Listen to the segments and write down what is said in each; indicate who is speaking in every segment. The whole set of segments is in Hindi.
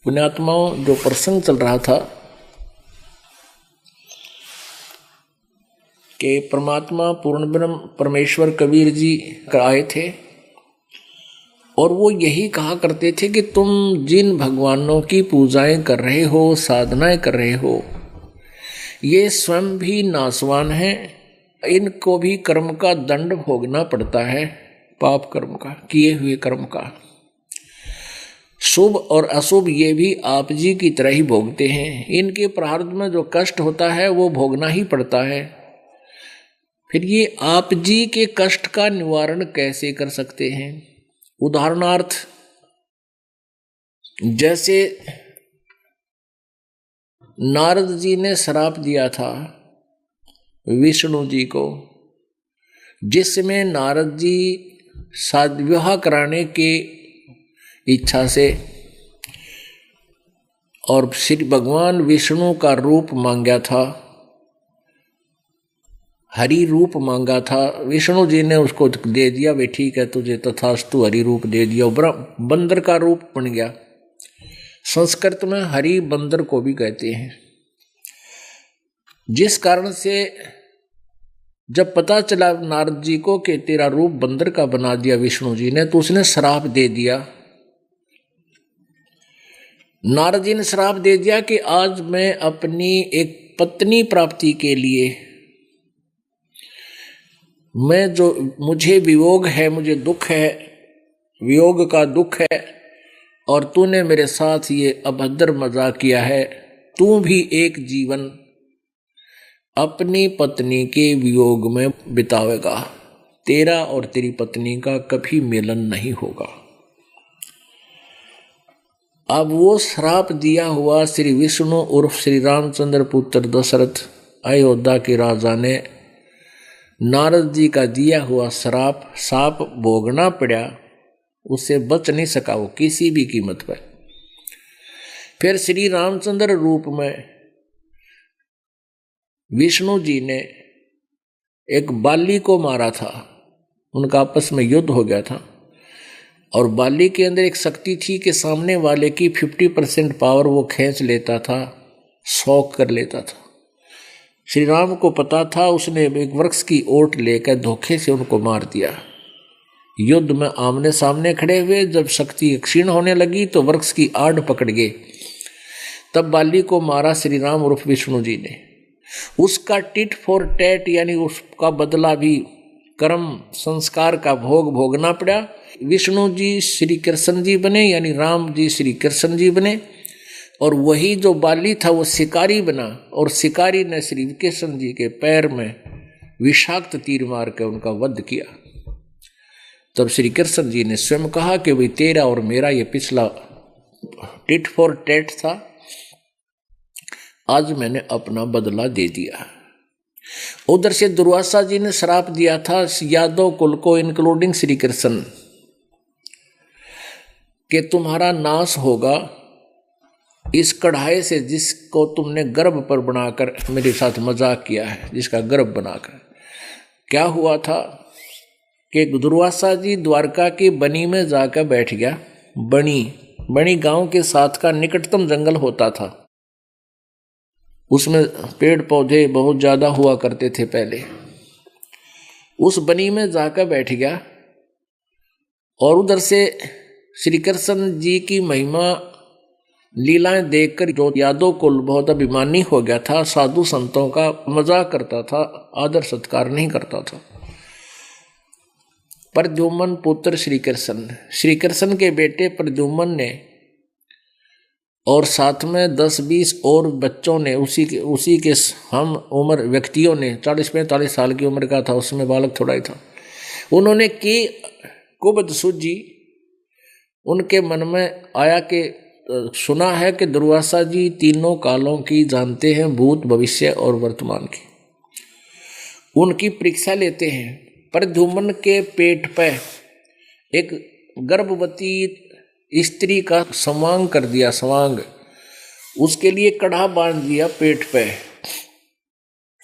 Speaker 1: पुण्यात्माओं, जो प्रसंग चल रहा था कि परमात्मा पूर्ण ब्रह्म परमेश्वर कबीर जी आए थे और वो यही कहा करते थे कि तुम जिन भगवानों की पूजाएं कर रहे हो, साधनाएं कर रहे हो, ये स्वयं भी नासवान हैं, इनको भी कर्म का दंड भोगना पड़ता है, पाप कर्म का, किए हुए कर्म का। शुभ और अशुभ ये भी आप जी की तरह ही भोगते हैं, इनके प्रारब्ध में जो कष्ट होता है वो भोगना ही पड़ता है। फिर ये आप जी के कष्ट का निवारण कैसे कर सकते हैं? उदाहरणार्थ, जैसे नारद जी ने श्राप दिया था विष्णु जी को, जिसमें नारद जी शादी विवाह कराने की इच्छा से और श्री भगवान विष्णु का रूप मांगा था, हरि रूप मांगा था। विष्णु जी ने उसको दे दिया, वे ठीक है तुझे तथास्तु हरि रूप दे दिया। बंदर का रूप बन गया। संस्कृत में हरि बंदर को भी कहते हैं। जिस कारण से जब पता चला नारद जी को कि तेरा रूप बंदर का बना दिया विष्णु जी ने, तो उसने श्राप दे दिया। नारद जी ने श्राप दे दिया कि आज मैं अपनी एक पत्नी प्राप्ति के लिए, मैं जो मुझे वियोग है, मुझे दुख है, वियोग का दुख है, और तूने मेरे साथ ये अभद्र मजाक किया है, तू भी एक जीवन अपनी पत्नी के वियोग में बितावेगा, तेरा और तेरी पत्नी का कभी मिलन नहीं होगा। अब वो श्राप दिया हुआ श्री विष्णु उर्फ श्री रामचंद्र पुत्र दशरथ अयोध्या के राजा ने नारद जी का दिया हुआ साप भोगना पड़ा, उससे बच नहीं सका वो किसी भी कीमत पर। फिर श्री रामचंद्र रूप में विष्णु जी ने एक बाली को मारा था, उनका आपस में युद्ध हो गया था, और बाली के अंदर एक शक्ति थी कि सामने वाले की 50% पावर वो खींच लेता था, शौक कर लेता था। श्री राम को पता था, उसने एक वृक्ष की ओट लेकर धोखे से उनको मार दिया। युद्ध में आमने सामने खड़े हुए, जब शक्ति क्षीण होने लगी तो वृक्ष की आड़ पकड़ गए, तब बाली को मारा श्री राम उर्फ विष्णु जी ने। उसका टिट फॉर टैट यानी उसका बदला भी कर्म संस्कार का भोग भोगना पड़ा। विष्णु जी श्री कृष्ण जी बने, यानी राम जी श्री कृष्ण जी बने, और वही जो बाली था वो शिकारी बना, और शिकारी ने श्री कृष्ण जी के पैर में विषाक्त तीर मार कर उनका वध किया। तब श्री कृष्ण जी ने स्वयं कहा कि भाई तेरा और मेरा ये पिछला टिट फॉर टैट था, आज मैंने अपना बदला दे दिया। उधर से दुर्वासा जी ने श्राप दिया था यादव कुल को इंक्लूडिंग श्री कृष्ण कि तुम्हारा नाश होगा इस कढ़ाई से जिसको तुमने गर्भ पर बनाकर मेरे साथ मजाक किया है, जिसका गर्भ बनाकर। क्या हुआ था कि दुर्वासा जी द्वारका की बनी में जाकर बैठ गया। बनी गांव के साथ का निकटतम जंगल होता था, उसमें पेड़ पौधे बहुत ज्यादा हुआ करते थे पहले। उस बनी में जाकर बैठ गया, और उधर से श्री कृष्ण जी की महिमा लीलाएं देखकर जो यादव कुल बहुत अभिमानी हो गया था, साधु संतों का मजाक करता था, आदर सत्कार नहीं करता था। प्रद्युम्न पुत्र श्री कृष्ण के बेटे प्रद्युम्न ने और साथ में 10-20 और बच्चों ने, उसी के हम उम्र व्यक्तियों ने, 40-45 साल की उम्र का था, उसमें बालक थोड़ा ही था, उन्होंने की कुबद सूझी। उनके मन में आया कि सुना है कि दुर्वासा जी तीनों कालों की जानते हैं, भूत भविष्य और वर्तमान की। उनकी परीक्षा लेते हैं। प्रद्युम्न के पेट पर एक गर्भवती स्त्री का संवांग कर दिया, संवांग, उसके लिए कड़ा बांध दिया पेट पे,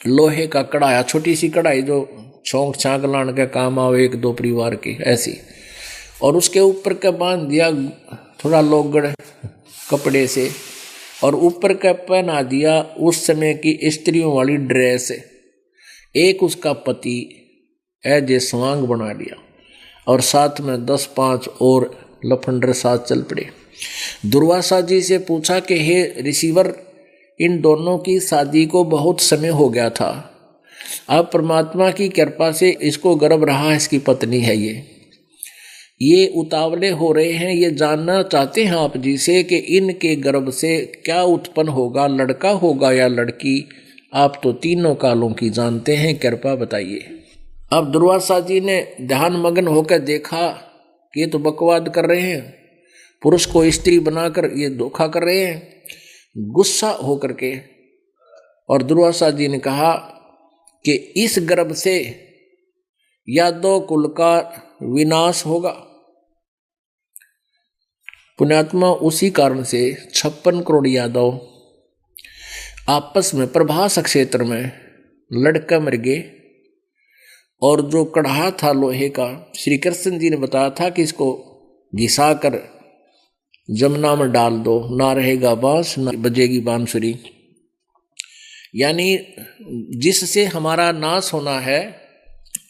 Speaker 1: लोहे का कड़ा, छोटी सी कढ़ाई जो छौंक छांक लाने का काम आवे 1-2 परिवार की, ऐसी, और उसके ऊपर का बांध दिया थोड़ा लोगड़ कपड़े से और ऊपर का पहना दिया उस समय की स्त्रियों वाली ड्रेस। एक उसका पति ऐजे स्वांग बना लिया और साथ में 10-5 और लफंडर साथ चल पड़े। दुर्वासा जी से पूछा कि हे रिसीवर, इन दोनों की शादी को बहुत समय हो गया था, अब परमात्मा की कृपा से इसको गर्भ रहा, इसकी पत्नी है, ये उतावले हो रहे हैं, ये जानना चाहते हैं आप जी से कि इनके गर्भ से क्या उत्पन्न होगा, लड़का होगा या लड़की। आप तो तीनों कालों की जानते हैं, कृपा बताइए। अब दुर्वासा जी ने ध्यान मग्न होकर देखा कि ये तो बकवाद कर रहे हैं, पुरुष को स्त्री बनाकर ये धोखा कर रहे हैं। गुस्सा होकर के और दुर्वासा जी ने कहा कि इस गर्भ से यादव कुल का विनाश होगा। पुण्यात्मा, उसी कारण से 56 करोड़ यादव आपस में प्रभास क्षेत्र में लड़का मर गए। और जो कढ़ा था लोहे का, श्री कृष्ण जी ने बताया था कि इसको घिसा कर जमुना में डाल दो, ना रहेगा बांस ना बजेगी बांसुरी। यानी जिससे हमारा नाश होना है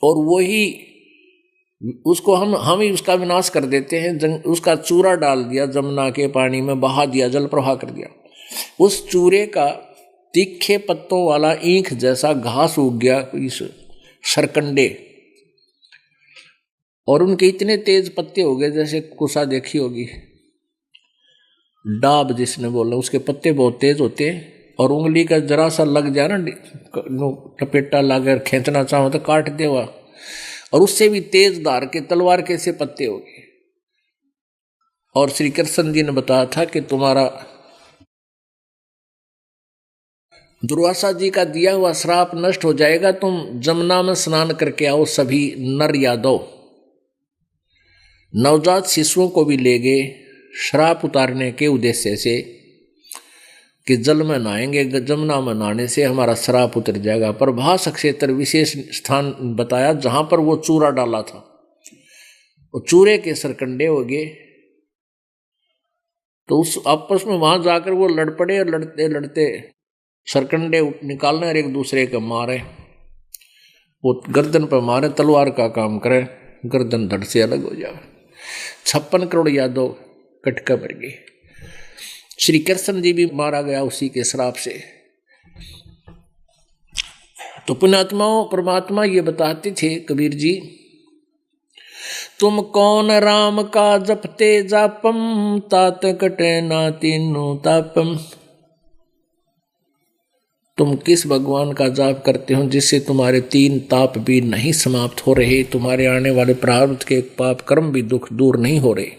Speaker 1: और वही उसको हम ही उसका विनाश कर देते हैं। उसका चूरा डाल दिया, जमुना के पानी में बहा दिया, जल प्रवाह कर दिया। उस चूरे का तीखे पत्तों वाला ईंख जैसा घास उग गया इस सरकंडे, और उनके इतने तेज पत्ते हो गए जैसे कुसा देखी होगी, डाब जिसने बोला, उसके पत्ते बहुत तेज होते हैं और उंगली का जरा सा लग जाए ना, लपेटा लाकर खींचना चाहो तो काट देगा, और उससे भी तेज धार के तलवार के से पत्ते हो गए। और श्री कृष्ण जी ने बताया था कि तुम्हारा दुर्वासा जी का दिया हुआ श्राप नष्ट हो जाएगा, तुम जमुना में स्नान करके आओ। सभी नर यादव नवजात शिशुओं को भी ले गए श्राप उतारने के उद्देश्य से कि जल में नहाएंगे, जमुना में नहाने से हमारा श्राप उतर जाएगा। प्रभास क्षेत्र विशेष स्थान बताया जहां पर वो चूरा डाला था, वो चूरे के सरकंडे हो गए। तो उस आपस में वहां जाकर वो लड़ पड़े और लड़ते लड़ते सरकंडे निकालने और एक दूसरे के मारे, वो गर्दन पर मारे, तलवार का काम करे, गर्दन धड़ से अलग हो जाए। 56 करोड़ यादव कटका मर गए। श्री कृष्ण जी भी मारा गया उसी के श्राप से। तो पुण्यात्माओं, परमात्मा ये बताते थे कबीर जी, तुम कौन राम का जपते जापम, तात कटे ना तीनों तापम। तुम किस भगवान का जाप करते हो जिससे तुम्हारे 3 ताप भी नहीं समाप्त हो रहे, तुम्हारे आने वाले प्रारब्ध के पाप कर्म भी दुख दूर नहीं हो रहे।